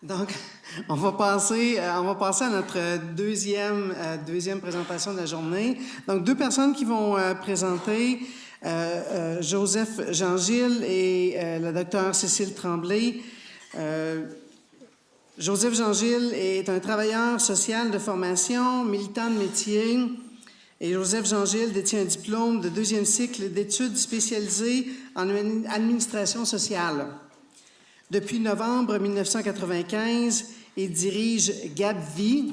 Donc, on va passer à notre deuxième présentation de la journée. Donc, deux personnes qui vont présenter, Joseph Jean-Gilles et la docteure Cécile Tremblay. Joseph Jean-Gilles est un travailleur social de formation, militant de métier. Et Joseph Jean-Gilles détient un diplôme de deuxième cycle d'études spécialisées en administration sociale. Depuis novembre 1995, il dirige GAPVI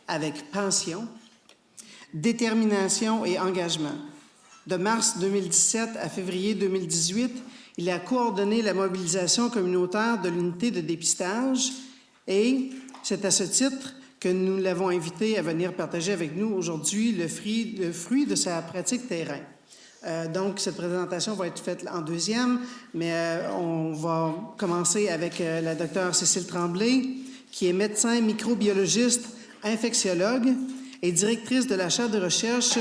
avec passion, détermination et engagement. De mars 2017 à février 2018, il a coordonné la mobilisation communautaire de l'unité de dépistage et c'est à ce titre que nous l'avons invité à venir partager avec nous aujourd'hui le fruit de sa pratique terrain. Donc, cette présentation va être faite en deuxième, mais on va commencer avec la docteure Cécile Tremblay, qui est médecin microbiologiste, infectiologue et directrice de la chaire de recherche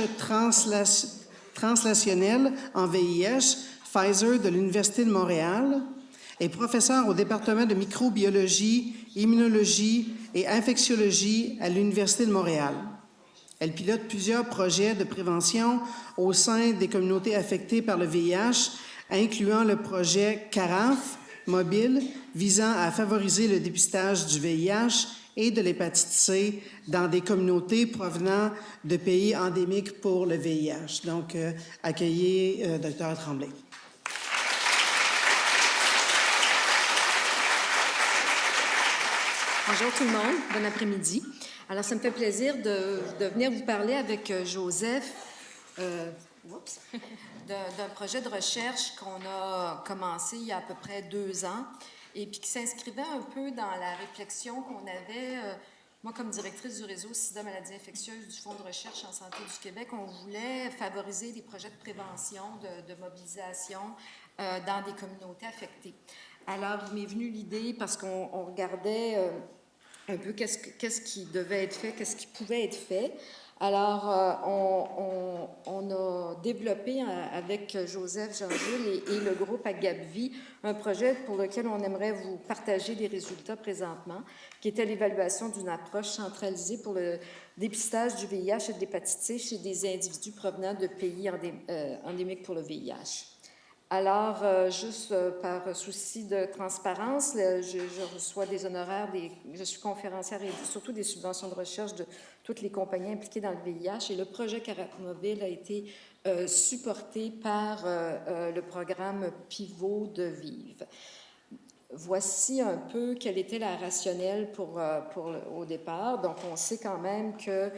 translationnelle en VIH, Pfizer de l'Université de Montréal, et professeure au département de microbiologie, immunologie et infectiologie à l'Université de Montréal. Elle pilote plusieurs projets de prévention au sein des communautés affectées par le VIH, incluant le projet CARAF mobile visant à favoriser le dépistage du VIH et de l'hépatite C dans des communautés provenant de pays endémiques pour le VIH. Donc, accueillez Dr. Tremblay. Bonjour tout le monde, bon après-midi. Alors, ça me fait plaisir de venir vous parler avec Joseph d'un projet de recherche qu'on a commencé il y a à peu près 2 ans et puis qui s'inscrivait un peu dans la réflexion qu'on avait, moi comme directrice du réseau SIDA maladies infectieuses du Fonds de recherche en santé du Québec, on voulait favoriser des projets de prévention, de mobilisation dans des communautés affectées. Alors, il m'est venu l'idée parce qu'on regardait un peu qu'est-ce qui devait être fait, qu'est-ce qui pouvait être fait. Alors, on a développé avec Joseph Jean-Gilles et le groupe à GAPVI un projet pour lequel on aimerait vous partager des résultats présentement, qui était l'évaluation d'une approche centralisée pour le dépistage du VIH et de l'hépatite C chez des individus provenant de pays endémiques pour le VIH. Alors, juste par souci de transparence, je reçois des honoraires, je suis conférencière et surtout des subventions de recherche de toutes les compagnies impliquées dans le VIH. Et le projet CARAF mobile a été supporté par le programme Pivot de Vive. Voici un peu quelle était la rationnelle au départ. Donc, on sait quand même que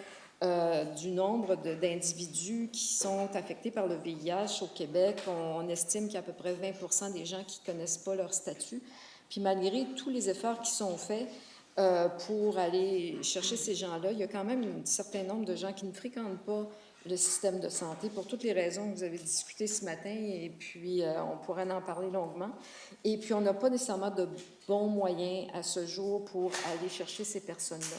du nombre d'individus qui sont affectés par le VIH au Québec, on estime qu'il y a à peu près 20 des gens qui ne connaissent pas leur statut. Puis malgré tous les efforts qui sont faits pour aller chercher ces gens-là, il y a quand même un certain nombre de gens qui ne fréquentent pas le système de santé pour toutes les raisons que vous avez discutées ce matin et puis on pourrait en parler longuement. Et puis on n'a pas nécessairement de bons moyens à ce jour pour aller chercher ces personnes-là.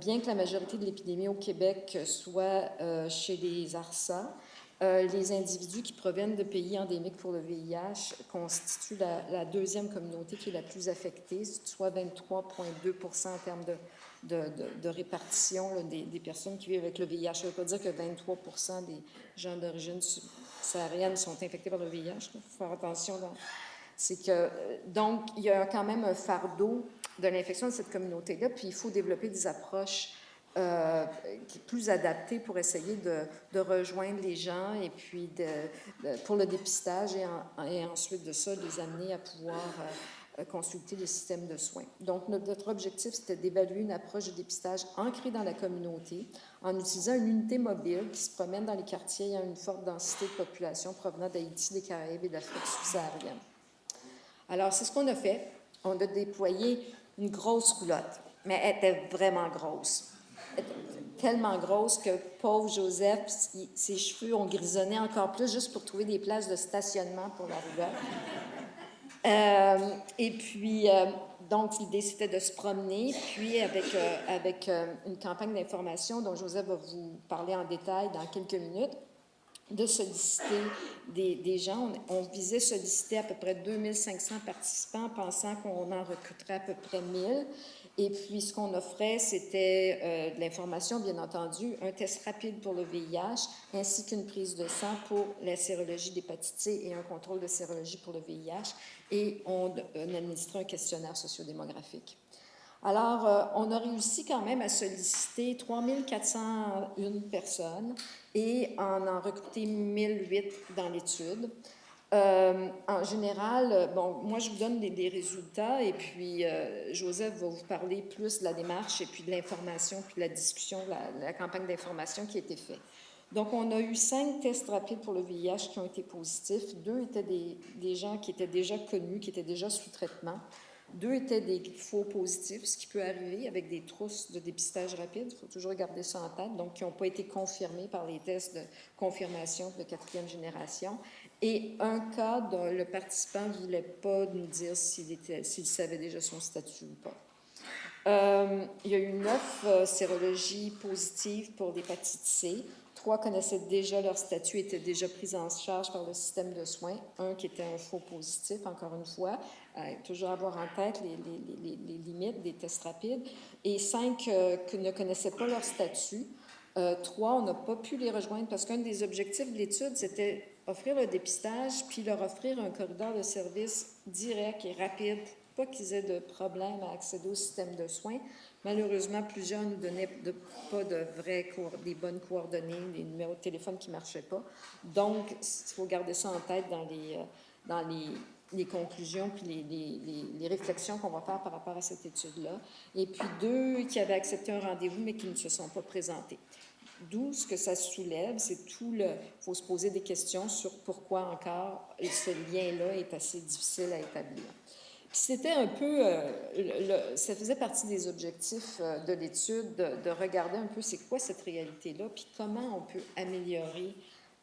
Bien que la majorité de l'épidémie au Québec soit chez les ARSA, les individus qui proviennent de pays endémiques pour le VIH constituent la deuxième communauté qui est la plus affectée, soit 23,2 en termes de répartition là, des personnes qui vivent avec le VIH. Ça ne veut pas dire que 23 des gens d'origine saharienne sont infectés par le VIH. Il faut faire attention. C'est que, donc, il y a quand même un fardeau de l'infection de cette communauté-là, puis il faut développer des approches plus adaptées pour essayer de rejoindre les gens et puis pour le dépistage et ensuite de ça, les amener à pouvoir consulter les systèmes de soins. Donc, notre objectif, c'était d'évaluer une approche de dépistage ancrée dans la communauté en utilisant une unité mobile qui se promène dans les quartiers ayant une forte densité de population provenant d'Haïti, des Caraïbes et d'Afrique subsaharienne. Alors, c'est ce qu'on a fait. On a déployé une grosse roulotte, mais elle était vraiment grosse. Tellement grosse que pauvre Joseph, ses cheveux ont grisonné encore plus juste pour trouver des places de stationnement pour la roulotte. Et puis, donc, l'idée, c'était de se promener, puis avec une campagne d'information dont Joseph va vous parler en détail dans quelques minutes, de solliciter des gens. On visait solliciter à peu près 2500 participants, pensant qu'on en recruterait à peu près 1000. Et puis, ce qu'on offrait, c'était de l'information, bien entendu, un test rapide pour le VIH, ainsi qu'une prise de sang pour la sérologie d'hépatite C et un contrôle de sérologie pour le VIH. Et on administrait un questionnaire sociodémographique. Alors, on a réussi quand même à solliciter 3401 personnes et en recruter 1008 dans l'étude. En général, bon, moi, je vous donne des résultats et puis Joseph va vous parler plus de la démarche et puis de l'information, puis de la discussion, la campagne d'information qui a été faite. Donc, on a eu 5 tests rapides pour le VIH qui ont été positifs. 2 étaient des gens qui étaient déjà connus, qui étaient déjà sous traitement. 2 étaient des faux positifs, ce qui peut arriver avec des trousses de dépistage rapide. Il faut toujours garder ça en tête. Donc, qui n'ont pas été confirmés par les tests de confirmation de 4e génération. Et un cas dont le participant ne voulait pas nous dire s'il savait déjà son statut ou pas. Il y a eu 9 sérologies positives pour l'hépatite C. 3 connaissaient déjà leur statut, étaient déjà pris en charge par le système de soins. 1 qui était un faux positif, encore une fois. Toujours avoir en tête les limites des tests rapides. Et 5 qui ne connaissaient pas leur statut. 3, on n'a pas pu les rejoindre parce qu'un des objectifs de l'étude, c'était offrir le dépistage puis leur offrir un corridor de service direct et rapide pour pas qu'ils aient de problème à accéder au système de soins. Malheureusement, plusieurs ne nous donnaient pas des bonnes coordonnées, des numéros de téléphone qui ne marchaient pas. Donc, il faut garder ça en tête dans les conclusions puis les réflexions qu'on va faire par rapport à cette étude-là. Et puis 2 qui avaient accepté un rendez-vous, mais qui ne se sont pas présentés. D'où ce que ça soulève, c'est il faut se poser des questions sur pourquoi encore ce lien-là est assez difficile à établir. Puis c'était un peu, ça faisait partie des objectifs de l'étude, de regarder un peu c'est quoi cette réalité-là, puis comment on peut améliorer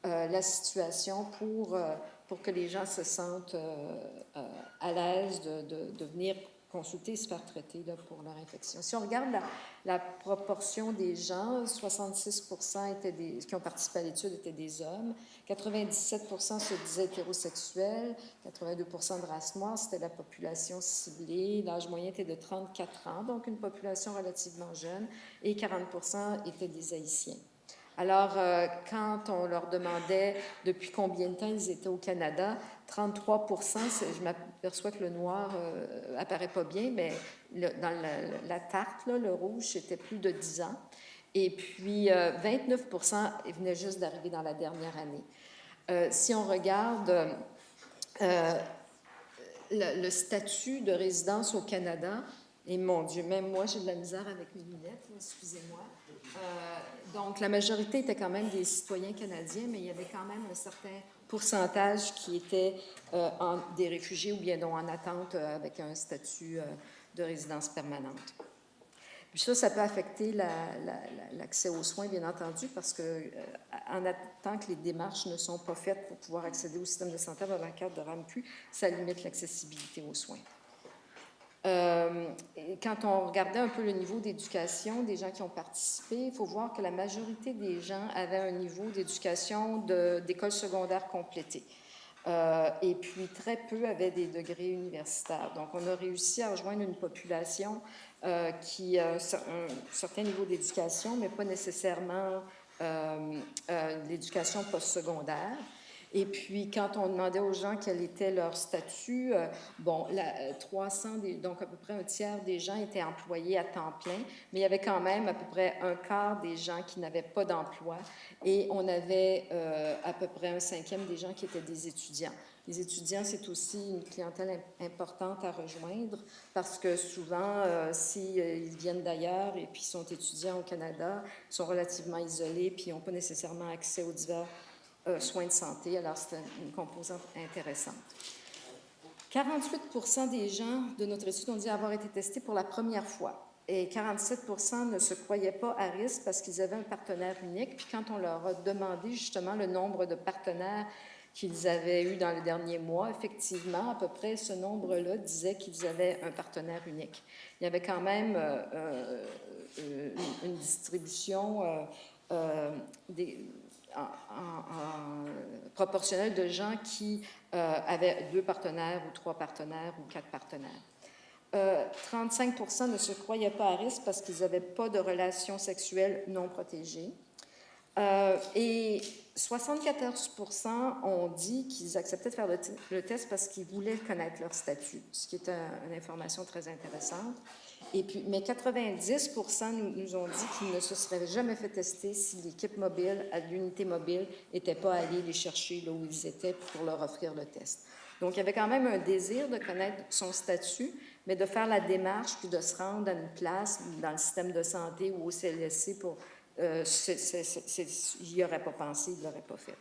la situation pour que les gens se sentent à l'aise de venir consulter et se faire traiter là, pour leur infection. Si on regarde la proportion des gens, 66% qui ont participé à l'étude étaient des hommes, 97% se disaient hétérosexuels, 82% de race noire, c'était la population ciblée, l'âge moyen était de 34 ans, donc une population relativement jeune, et 40% étaient des Haïtiens. Alors, quand on leur demandait depuis combien de temps ils étaient au Canada, 33%, je m'aperçois que le noir apparaît pas bien, mais dans la tarte, là, le rouge, c'était plus de 10 ans. Et puis, 29% venaient juste d'arriver dans la dernière année. Si on regarde le statut de résidence au Canada, et mon Dieu, même moi, j'ai de la misère avec mes lunettes, excusez-moi. Donc, la majorité était quand même des citoyens canadiens, mais il y avait quand même un certain pourcentage qui étaient des réfugiés ou bien non en attente avec un statut de résidence permanente. Puis ça peut affecter l'accès aux soins, bien entendu, parce que en attendant que les démarches ne sont pas faites pour pouvoir accéder au système de santé dans le cadre de RAMQ, ça limite l'accessibilité aux soins. Quand on regardait un peu le niveau d'éducation des gens qui ont participé, il faut voir que la majorité des gens avaient un niveau d'éducation d'école secondaire complétée. Et puis, très peu avaient des degrés universitaires. Donc, on a réussi à rejoindre une population qui a un certain niveau d'éducation, mais pas nécessairement l'éducation postsecondaire. Et puis, quand on demandait aux gens quel était leur statut, 300, donc à peu près un tiers des gens étaient employés à temps plein, mais il y avait quand même à peu près un quart des gens qui n'avaient pas d'emploi et on avait à peu près un 5e des gens qui étaient des étudiants. Les étudiants, c'est aussi une clientèle importante à rejoindre parce que souvent, s'ils viennent d'ailleurs et puis sont étudiants au Canada, ils sont relativement isolés puis n'ont pas nécessairement accès aux divers soins de santé. Alors, c'est une composante intéressante. 48% des gens de notre étude ont dit avoir été testés pour la première fois. Et 47% ne se croyaient pas à risque parce qu'ils avaient un partenaire unique. Puis quand on leur a demandé justement le nombre de partenaires qu'ils avaient eu dans le dernier mois, effectivement, à peu près ce nombre-là disait qu'ils avaient un partenaire unique. Il y avait quand même une distribution proportionnel de gens qui avaient 2 partenaires ou 3 partenaires ou 4 partenaires. 35% ne se croyaient pas à risque parce qu'ils n'avaient pas de relations sexuelles non protégées. Et 74% ont dit qu'ils acceptaient de faire le test parce qu'ils voulaient connaître leur statut, ce qui est une information très intéressante. Et puis, mais 90% nous ont dit qu'ils ne se seraient jamais fait tester si l'équipe mobile, l'unité mobile, n'était pas allée les chercher là où ils étaient pour leur offrir le test. Donc, il y avait quand même un désir de connaître son statut, mais de faire la démarche puis de se rendre à une place dans le système de santé ou au CLSC pour... il n'y aurait pas pensé, il ne l'aurait pas fait.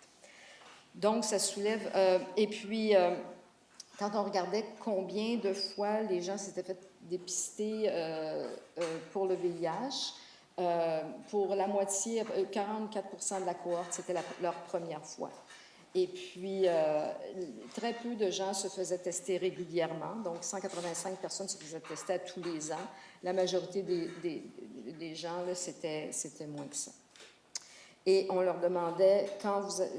Donc, ça soulève... et puis, quand on regardait combien de fois les gens s'étaient fait dépister pour le VIH, pour la moitié, 44% de la cohorte, c'était leur première fois. Et puis, très peu de gens se faisaient tester régulièrement. Donc, 185 personnes se faisaient tester à tous les ans. La majorité des gens, c'était moins que ça. Et on leur demandait,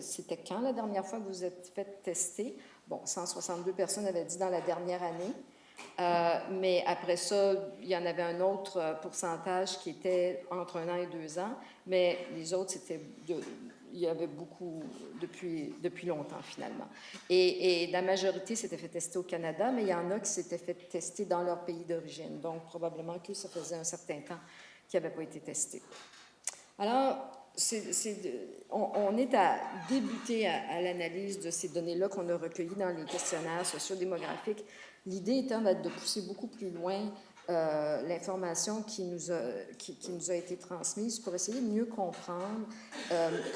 c'était quand la dernière fois que vous êtes fait tester? Bon, 162 personnes avaient dit dans la dernière année. Mais après ça, il y en avait un autre pourcentage qui était entre 1 an et 2 ans. Mais les autres, il y avait beaucoup depuis longtemps, finalement. Et la majorité s'était fait tester au Canada, mais il y en a qui s'étaient fait tester dans leur pays d'origine. Donc, probablement que ça faisait un certain temps qu'ils n'avaient pas été testés. Alors, on est à débuter à l'analyse de ces données-là qu'on a recueillies dans les questionnaires sociodémographiques. L'idée étant de pousser beaucoup plus loin l'information qui nous a été transmise pour essayer de mieux comprendre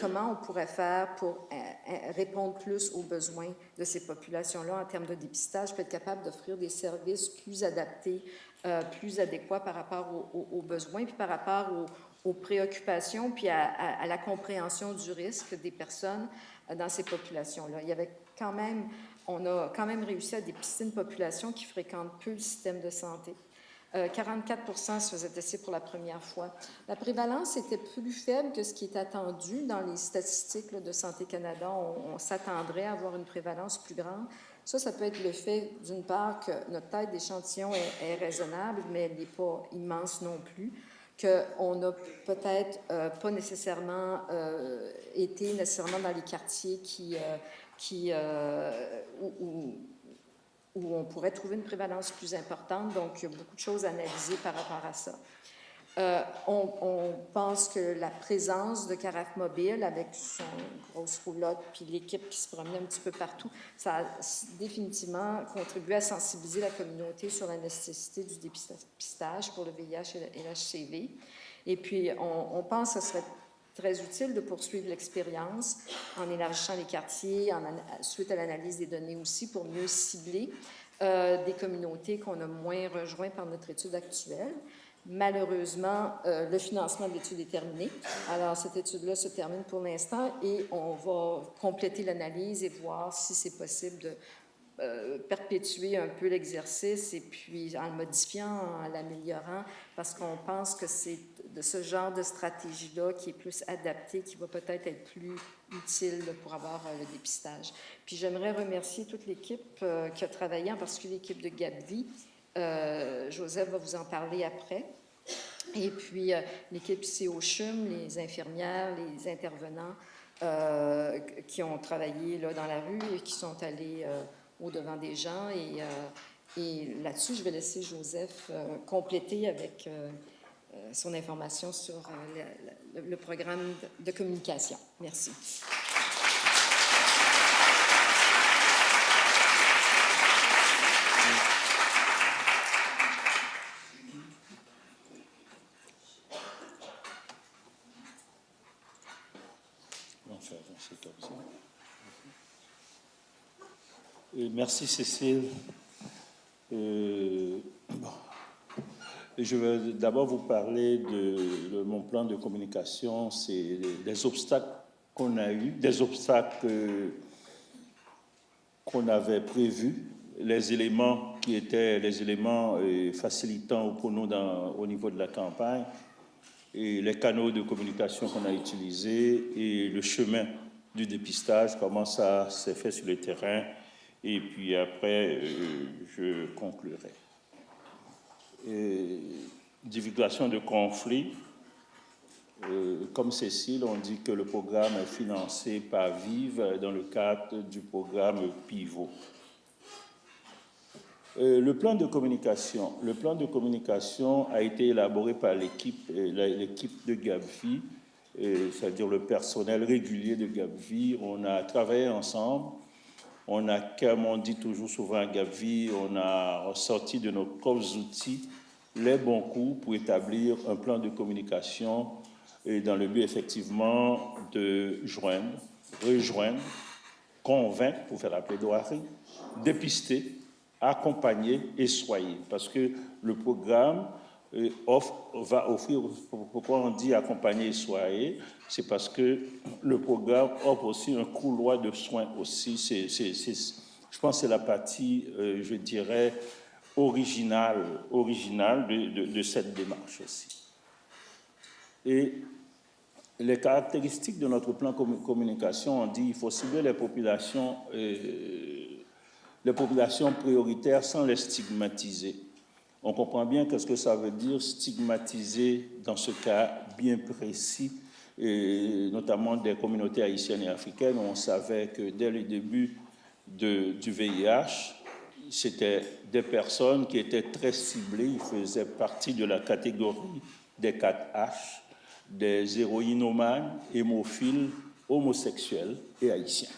comment on pourrait faire pour répondre plus aux besoins de ces populations-là en termes de dépistage, pour être capable d'offrir des services plus adaptés, plus adéquats par rapport aux besoins, puis par rapport aux préoccupations, puis à la compréhension du risque des personnes dans ces populations-là. On a quand même réussi à dépister une population qui fréquente peu le système de santé. 44% se faisaient tester pour la première fois. La prévalence était plus faible que ce qui est attendu dans les statistiques là, de Santé Canada. On s'attendrait à avoir une prévalence plus grande. Ça peut être le fait, d'une part, que notre taille d'échantillon est raisonnable, mais elle n'est pas immense non plus, qu'on n'a peut-être pas nécessairement été dans les quartiers où on pourrait trouver une prévalence plus importante. Donc, il y a beaucoup de choses à analyser par rapport à ça. On pense que la présence de Carafe Mobile avec son grosse roulotte puis l'équipe qui se promenait un petit peu partout, ça a définitivement contribué à sensibiliser la communauté sur la nécessité du dépistage pour le VIH et l'HCV. Et puis, on pense que ce serait très utile de poursuivre l'expérience en élargissant les quartiers, suite à l'analyse des données aussi, pour mieux cibler des communautés qu'on a moins rejoints par notre étude actuelle. Malheureusement, le financement de l'étude est terminé. Alors, cette étude-là se termine pour l'instant et on va compléter l'analyse et voir si c'est possible de perpétuer un peu l'exercice et puis en le modifiant, en l'améliorant, parce qu'on pense que c'est de ce genre de stratégie-là qui est plus adapté, qui va peut-être être plus utile pour avoir le dépistage. Puis j'aimerais remercier toute l'équipe qui a travaillé, en particulier l'équipe de Gabvi. Joseph va vous en parler après. Et puis l'équipe ici au CHUM, les infirmières, les intervenants qui ont travaillé là, dans la rue et qui sont allés au-devant des gens. Et là-dessus, je vais laisser Joseph compléter avec son information sur le programme de communication. Merci. Merci Cécile. Je vais d'abord vous parler de mon plan de communication. C'est des obstacles qu'on a eus, des obstacles qu'on avait prévus, les éléments qui étaient les éléments facilitants pour nous au niveau de la campagne. et les canaux de communication qu'on a utilisés et le chemin du dépistage, comment ça s'est fait sur le terrain, et puis après, je conclurai. Divulgation de conflits. Comme Cécile, on dit que le programme est financé par Vive dans le cadre du programme Pivot. Le plan de communication a été élaboré par l'équipe de Gavi, c'est-à-dire le personnel régulier de Gavi. On a travaillé ensemble. On a, comme on dit toujours souvent à Gavi, on a sorti de nos propres outils les bons coups pour établir un plan de communication et dans le but effectivement de rejoindre, convaincre, pour faire la plaidoirie, dépister, accompagner et soigner. Parce que le programme va offrir, pourquoi on dit accompagner et soigner, c'est parce que le programme offre aussi un couloir de soins aussi. Je pense que c'est la partie, je dirais, originale de cette démarche aussi. Et les caractéristiques de notre plan de communication, on dit qu'il faut cibler les populations prioritaires sans les stigmatiser. On comprend bien qu'est-ce que ça veut dire stigmatiser dans ce cas bien précis, et notamment des communautés haïtiennes et africaines, où on savait que dès le début du VIH, c'était des personnes qui étaient très ciblées, ils faisaient partie de la catégorie des 4H, des héroïnomanes, hémophiles, homosexuels et haïtiens.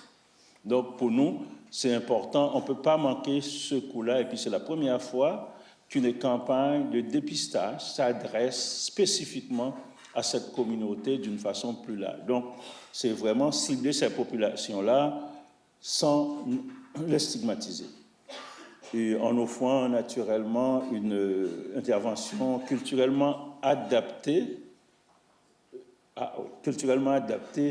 Donc pour nous, c'est important, on ne peut pas manquer ce coup-là, et puis c'est la première fois qu'une campagne de dépistage s'adresse spécifiquement à cette communauté d'une façon plus large. Donc c'est vraiment cibler ces populations-là sans les stigmatiser, et en offrant naturellement une intervention culturellement adaptée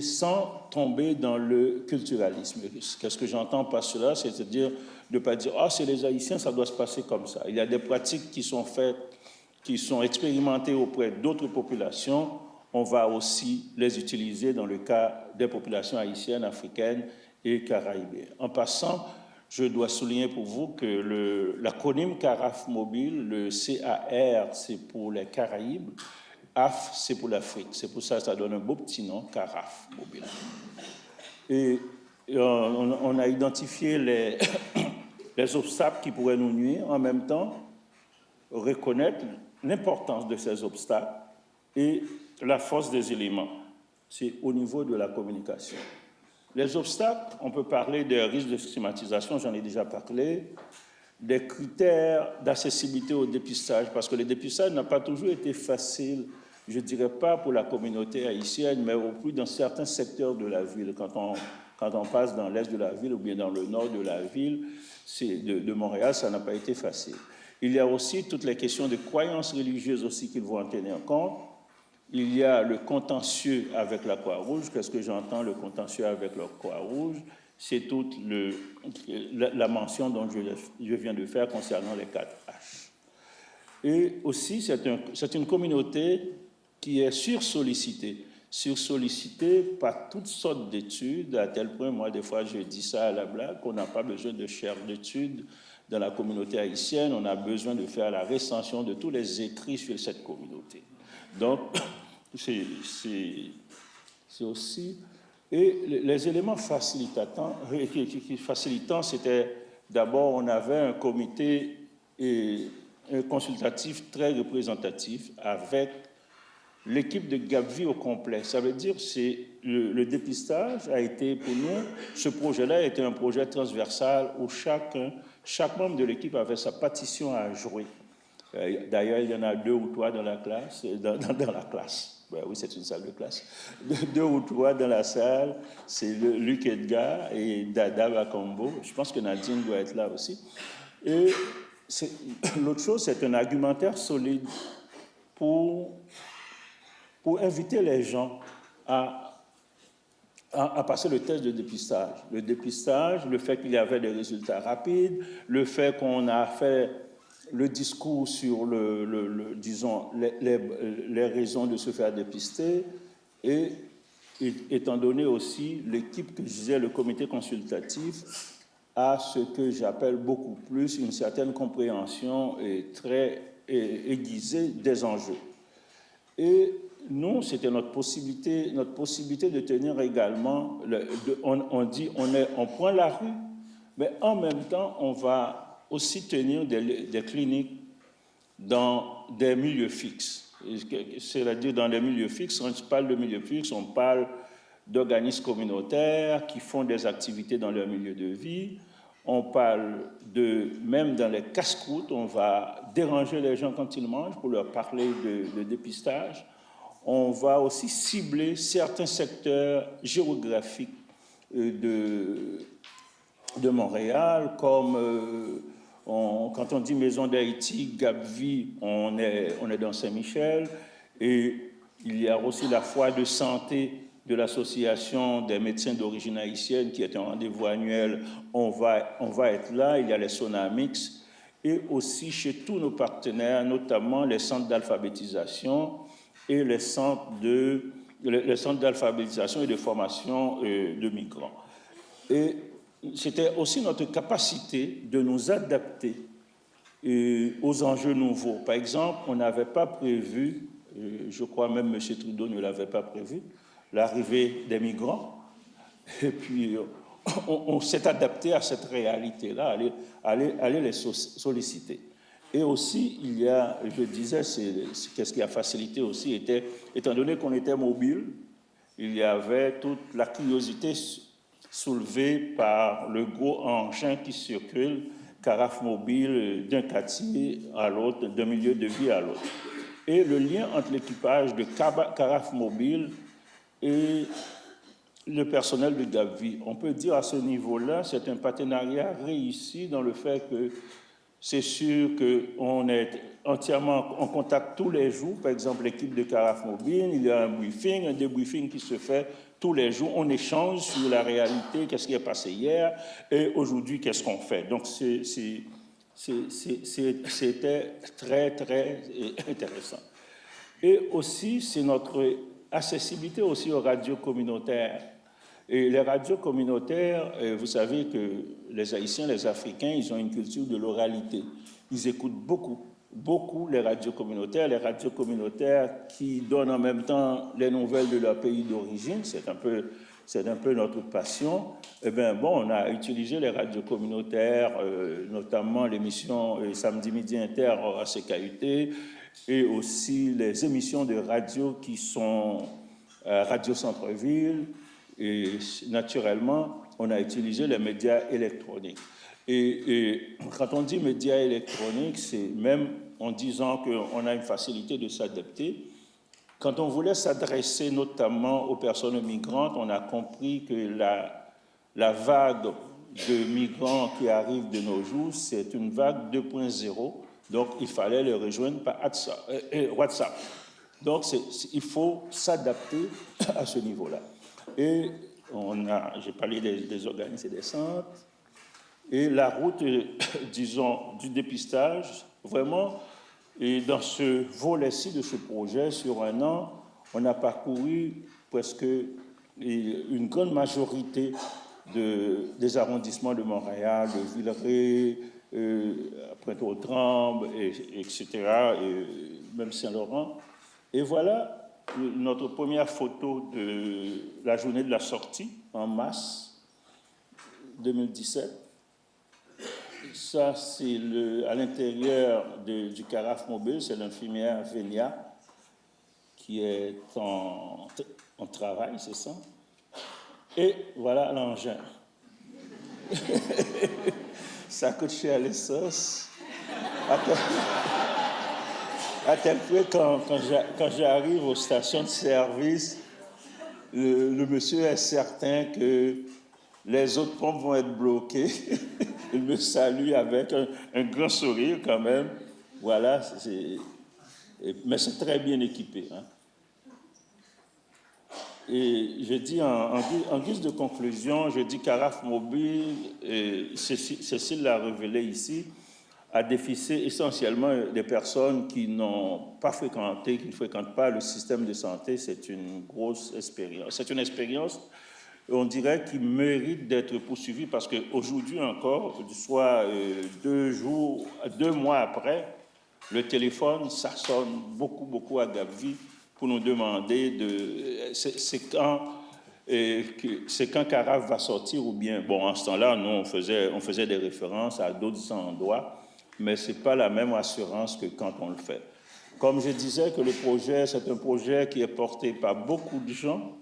sans tomber dans le culturalisme. Qu'est-ce que j'entends par cela? C'est-à-dire de ne pas dire « Ah, c'est les Haïtiens, ça doit se passer comme ça ». Il y a des pratiques qui sont faites, qui sont expérimentées auprès d'autres populations. On va aussi les utiliser dans le cas des populations haïtiennes, africaines et caraïbes. En passant, je dois souligner pour vous que l'acronyme CARAF Mobile, le CAR, c'est pour les Caraïbes, AF, c'est pour l'Afrique. C'est pour ça que ça donne un beau petit nom, CARAF Mobile. Et on a identifié les obstacles qui pourraient nous nuire, en même temps reconnaître l'importance de ces obstacles et la force des éléments. C'est au niveau de la communication. Les obstacles, on peut parler des risques de stigmatisation, j'en ai déjà parlé, des critères d'accessibilité au dépistage, parce que le dépistage n'a pas toujours été facile, je ne dirais pas pour la communauté haïtienne, mais au plus dans certains secteurs de la ville. Quand on passe dans l'est de la ville ou bien dans le nord de la ville de Montréal, ça n'a pas été facile. Il y a aussi toutes les questions de croyances religieuses aussi qu'il faut en tenir compte. Il y a le contentieux avec la Croix-Rouge. Qu'est-ce que j'entends, le contentieux avec la Croix-Rouge? C'est toute la mention dont je viens de faire concernant les 4H. Et aussi, c'est une communauté qui est sursollicitée par toutes sortes d'études, à tel point, moi, des fois, je dis ça à la blague, qu'on n'a pas besoin de chaire d'études dans la communauté haïtienne, on a besoin de faire la recension de tous les écrits sur cette communauté. Donc, c'est aussi... Et les éléments facilitants, c'était d'abord, on avait un comité consultatif très représentatif avec l'équipe de Gavi au complet. Ça veut dire que le dépistage a été, pour nous, ce projet-là a été un projet transversal où chaque membre de l'équipe avait sa partition à jouer. D'ailleurs, il y en a 2 ou 3 dans la classe, dans la classe. Ben oui, c'est une salle de classe. 2 ou 3 dans la salle, c'est Luc Edgar et Dada Bakombo. Je pense que Nadine doit être là aussi. Et l'autre chose, c'est un argumentaire solide pour inviter les gens à passer le test de dépistage. Le dépistage, le fait qu'il y avait des résultats rapides, le fait qu'on a fait le discours sur, disons, les raisons de se faire dépister et étant donné aussi l'équipe que je disais, le comité consultatif, a ce que j'appelle beaucoup plus une certaine compréhension très aiguisée des enjeux. Et nous, c'était notre possibilité de tenir également, on prend la rue, mais en même temps, on va aussi tenir des cliniques dans des milieux fixes. C'est-à-dire dans des milieux fixes, quand je parle de milieux fixes, on parle d'organismes communautaires qui font des activités dans leur milieu de vie. On parle même dans les casse-croûtes, on va déranger les gens quand ils mangent pour leur parler de dépistage. On va aussi cibler certains secteurs géographiques de Montréal, comme quand on dit Maison d'Haïti, Gap-Vie, on est dans Saint-Michel, et il y a aussi la foire de santé de l'Association des médecins d'origine haïtienne, qui est un rendez-vous annuel, on va être là. Il y a les Sonamix, et aussi chez tous nos partenaires, notamment les centres d'alphabétisation et les centres d'alphabétisation et de formation de migrants. Et c'était aussi notre capacité de nous adapter aux enjeux nouveaux. Par exemple, on n'avait pas prévu, je crois même M. Trudeau ne l'avait pas prévu, l'arrivée des migrants. Et puis, on s'est adapté à cette réalité-là, aller les solliciter. Et aussi, il y a, je disais, qu'est-ce qui a facilité aussi, étant donné qu'on était mobile, il y avait toute la curiosité soulevée par le gros engin qui circule, carafe mobile, d'un quartier à l'autre, d'un milieu de vie à l'autre. Et le lien entre l'équipage de carafe mobile et le personnel de Gap-Vie, on peut dire à ce niveau-là, c'est un partenariat réussi dans le fait que c'est sûr qu'on est entièrement en contact tous les jours. Par exemple, l'équipe de Carafe Mobile, il y a un débriefing qui se fait tous les jours. On échange sur la réalité, qu'est-ce qui est passé hier, et aujourd'hui, qu'est-ce qu'on fait. Donc, c'était très, très intéressant. Et aussi, c'est notre accessibilité aussi aux radios communautaires. Et les radios communautaires, vous savez que les Haïtiens, les Africains, ils ont une culture de l'oralité. Ils écoutent beaucoup les radios communautaires qui donnent en même temps les nouvelles de leur pays d'origine. C'est un peu notre passion. Eh bien, bon, on a utilisé les radios communautaires, notamment l'émission Samedi Midi Inter à CKUT, et aussi les émissions de radio qui sont Radio Centre-Ville. Et naturellement, on a utilisé les médias électroniques. Et quand on dit médias électroniques, c'est même en disant qu'on a une facilité de s'adapter. Quand on voulait s'adresser notamment aux personnes migrantes, on a compris que la vague de migrants qui arrive de nos jours, c'est une vague 2.0. Donc, il fallait les rejoindre par WhatsApp. Donc, il faut s'adapter à ce niveau-là. Et j'ai parlé des organismes et des centres. Et la route, disons, du dépistage, vraiment, et dans ce volet-ci de ce projet, sur un an, on a parcouru presque une grande majorité des arrondissements de Montréal, de Villeray, Pointe-aux-Trembles, etc., et même Saint-Laurent. Et voilà notre première photo de la journée de la sortie, en mars 2017. Ça, c'est à l'intérieur du Carafe Mobile, c'est l'infirmière Vénia qui est en travail, c'est ça. Et voilà l'engin. Ça coûte cher l'essence. À tel point, quand j'arrive aux stations de service, le monsieur est certain que les autres pompes vont être bloquées. Il me salue avec un grand sourire quand même. Voilà, mais c'est très bien équipé. Hein. Et je dis en guise de conclusion, je dis Carafe Mobile, et Cécile l'a révélé ici, à déficit essentiellement des personnes qui n'ont pas fréquenté, qui ne fréquentent pas le système de santé. C'est une grosse expérience. C'est une expérience, on dirait, qui mérite d'être poursuivie parce qu'aujourd'hui encore, soit 2 mois après, le téléphone, ça sonne beaucoup à Gavi pour nous demander c'est quand Carafe va sortir ou bien, bon, en ce temps-là, nous, on faisait des références à d'autres endroits, mais ce n'est pas la même assurance que quand on le fait. Comme je disais que le projet, c'est un projet qui est porté par beaucoup de gens,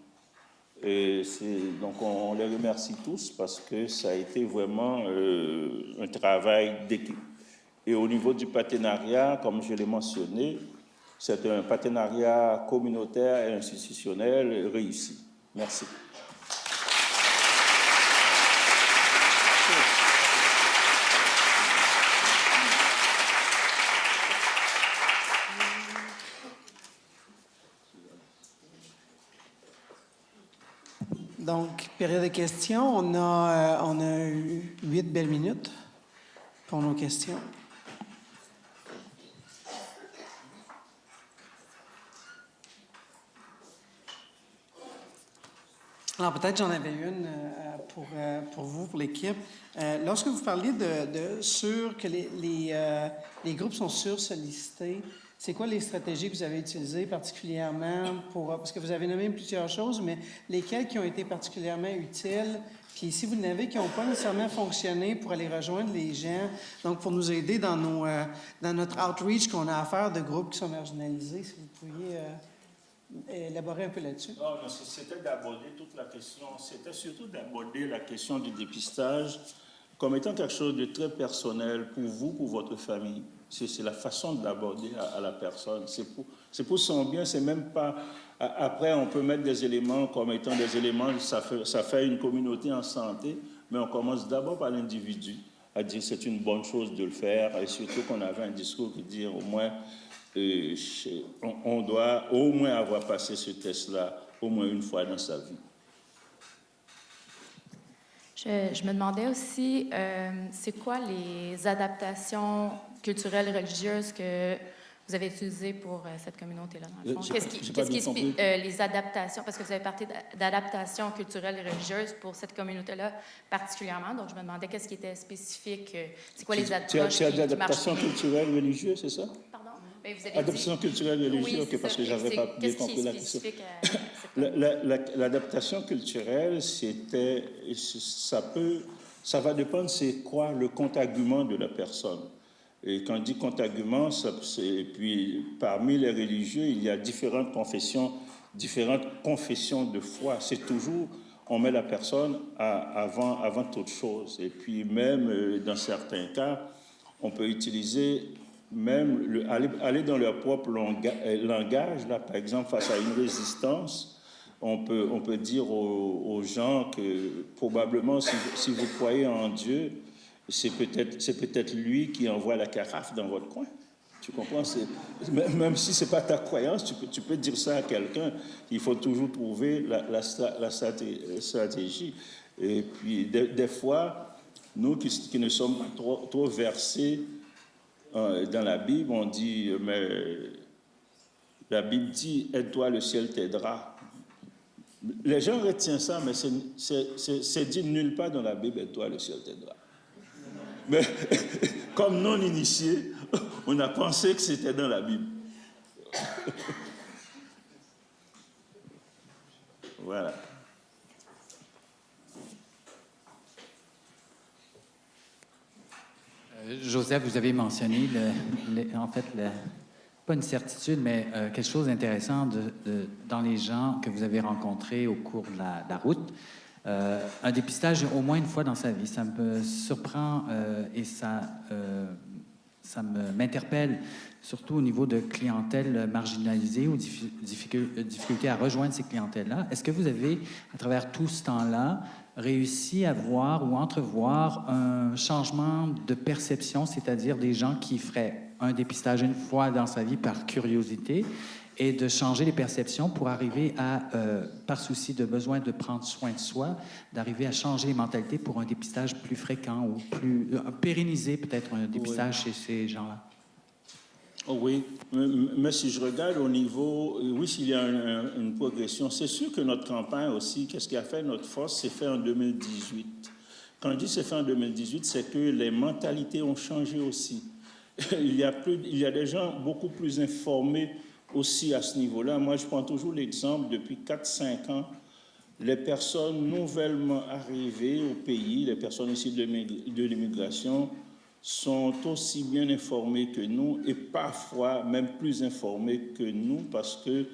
et donc on les remercie tous parce que ça a été vraiment un travail d'équipe. Et au niveau du partenariat, comme je l'ai mentionné, c'est un partenariat communautaire et institutionnel réussi. Merci. Donc, période de questions. On a eu 8 belles minutes pour nos questions. Alors, peut-être j'en avais une pour vous, pour l'équipe. Lorsque vous parliez que les groupes sont sursollicités, c'est quoi les stratégies que vous avez utilisées particulièrement parce que vous avez nommé plusieurs choses, mais lesquelles qui ont été particulièrement utiles? Puis si vous n'avez qui n'ont pas nécessairement fonctionné pour aller rejoindre les gens, donc pour nous aider dans notre outreach qu'on a à faire de groupes qui sont marginalisés, si vous pouviez élaborer un peu là-dessus. Non, c'était d'aborder toute la question, c'était surtout d'aborder la question du dépistage comme étant quelque chose de très personnel pour vous, pour votre famille. C'est la façon de l'aborder à la personne. C'est pour son bien, c'est même pas... Après, on peut mettre des éléments comme étant des éléments, ça fait une communauté en santé, mais on commence d'abord par l'individu, à dire c'est une bonne chose de le faire, et surtout qu'on avait un discours qui dit au moins... on doit au moins avoir passé ce test-là au moins une fois dans sa vie. Je me demandais aussi, c'est quoi les adaptations culturelles et religieuses que vous avez utilisées pour cette communauté-là, dans le fond? Les adaptations, parce que vous avez parlé d'adaptations culturelles et religieuses pour cette communauté-là particulièrement, donc je me demandais qu'est-ce qui était spécifique, c'est quoi les approches qui adaptations culturelles et religieuses, c'est ça? Pardon? Ben, vous avez adaptation culturelle et religieuse, oui, okay, parce que j'avais pas bien compris la question. L'adaptation culturelle, ça va dépendre c'est quoi le compte-argument de la personne. Et quand on dit compte-argument, et puis parmi les religieux, il y a différentes confessions de foi. C'est toujours, on met la personne avant toute chose. Et puis même dans certains cas, on peut utiliser même aller dans leur propre langage, là, par exemple, face à une résistance, on peut dire aux gens que probablement, si vous croyez en Dieu, c'est peut-être lui qui envoie la carafe dans votre coin. Tu comprends? Même si ce n'est pas ta croyance, tu peux dire ça à quelqu'un. Il faut toujours trouver la stratégie. Et puis, des fois, nous qui ne sommes pas trop versés dans la Bible, on dit, mais la Bible dit, aide-toi, le ciel t'aidera. Les gens retiennent ça, mais c'est dit nulle part dans la Bible, aide-toi, le ciel t'aidera. Mais comme non-initiés, on a pensé que c'était dans la Bible. Voilà. Joseph, vous avez mentionné, pas une certitude, mais quelque chose d'intéressant dans les gens que vous avez rencontrés au cours de la route. Un dépistage au moins une fois dans sa vie. Ça me surprend et ça m'interpelle, surtout au niveau de clientèle marginalisée ou difficulté à rejoindre ces clientèles-là. Est-ce que vous avez, à travers tout ce temps-là, réussi à voir ou entrevoir un changement de perception, c'est-à-dire des gens qui feraient un dépistage une fois dans sa vie par curiosité et de changer les perceptions pour arriver à, par souci de besoin de prendre soin de soi, d'arriver à changer les mentalités pour un dépistage plus fréquent ou plus pérenniser peut-être un dépistage chez ces gens-là. Oh oui, mais si je regarde au niveau, oui, s'il y a une progression, c'est sûr que notre campagne aussi, qu'est-ce qui a fait notre force, c'est fait en 2018. Quand je dis c'est fait en 2018, c'est que les mentalités ont changé aussi. Il y a des gens beaucoup plus informés aussi à ce niveau-là. Moi, je prends toujours l'exemple, depuis 4-5 ans, les personnes nouvellement arrivées au pays, les personnes issues de l'immigration, sont aussi bien informés que nous et parfois même plus informés que nous parce que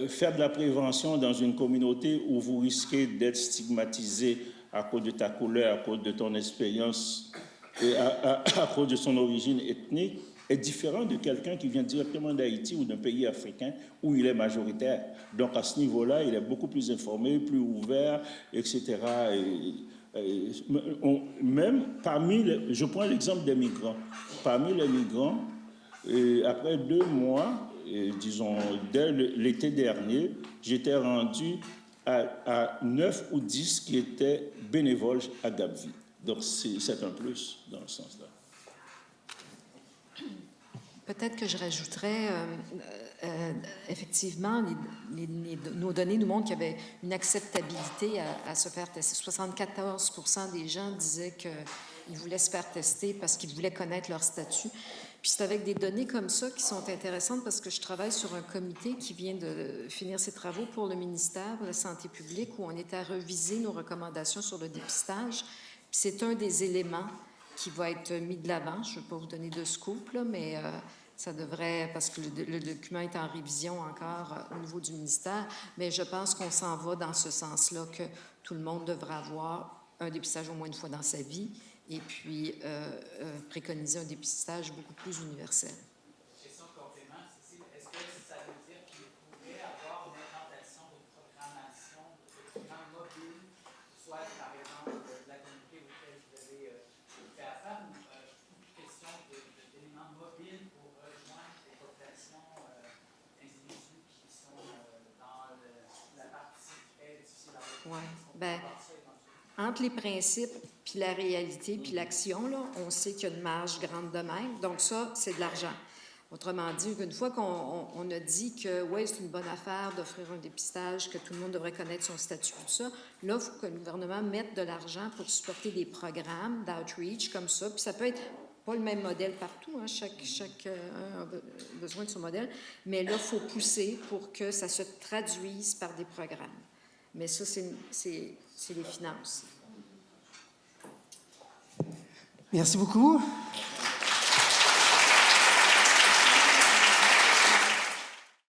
faire de la prévention dans une communauté où vous risquez d'être stigmatisé à cause de ta couleur, à cause de ton expérience et à cause de son origine ethnique est différent de quelqu'un qui vient directement d'Haïti ou d'un pays africain où il est majoritaire. Donc à ce niveau-là, il est beaucoup plus informé, plus ouvert, etc. Même parmi je prends l'exemple des migrants. Parmi les migrants, après 2 mois, disons dès l'été dernier, j'étais rendu à 9 ou 10 qui étaient bénévoles à Gapvi. Donc c'est un plus dans ce sens-là. Peut-être que je rajouterais, effectivement, nos données nous montrent qu'il y avait une acceptabilité à se faire tester. 74% des gens disaient qu'ils voulaient se faire tester parce qu'ils voulaient connaître leur statut. Puis c'est avec des données comme ça qui sont intéressantes parce que je travaille sur un comité qui vient de finir ses travaux pour le ministère de la Santé publique où on est à reviser nos recommandations sur le dépistage. Puis c'est un des éléments qui va être mis de l'avant. Je ne vais pas vous donner de scoop, là, mais ça devrait, parce que le document est en révision encore au niveau du ministère, mais je pense qu'on s'en va dans ce sens-là, que tout le monde devrait avoir un dépistage au moins une fois dans sa vie et puis préconiser un dépistage beaucoup plus universel. Question complément, Cécile, est-ce que ça veut dire qu'il pourrait avoir une implantation de programmation de documents mobiles, soit par exemple de la communauté auquel vous avez fait affaire, ou question d'éléments mobiles pour rejoindre des populations d'individus qui sont dans la partie très difficile à rejoindre? Oui, bien, entre les principes puis la réalité puis l'action, là, on sait qu'il y a une marge grande de même. Donc ça, c'est de l'argent. Autrement dit, une fois qu'on a dit que oui, c'est une bonne affaire d'offrir un dépistage, que tout le monde devrait connaître son statut, tout ça, là, il faut que le gouvernement mette de l'argent pour supporter des programmes d'outreach comme ça. Puis ça peut être pas le même modèle partout, hein, chaque a besoin de son modèle, mais là, il faut pousser pour que ça se traduise par des programmes. Mais ça, c'est les finances. Merci beaucoup.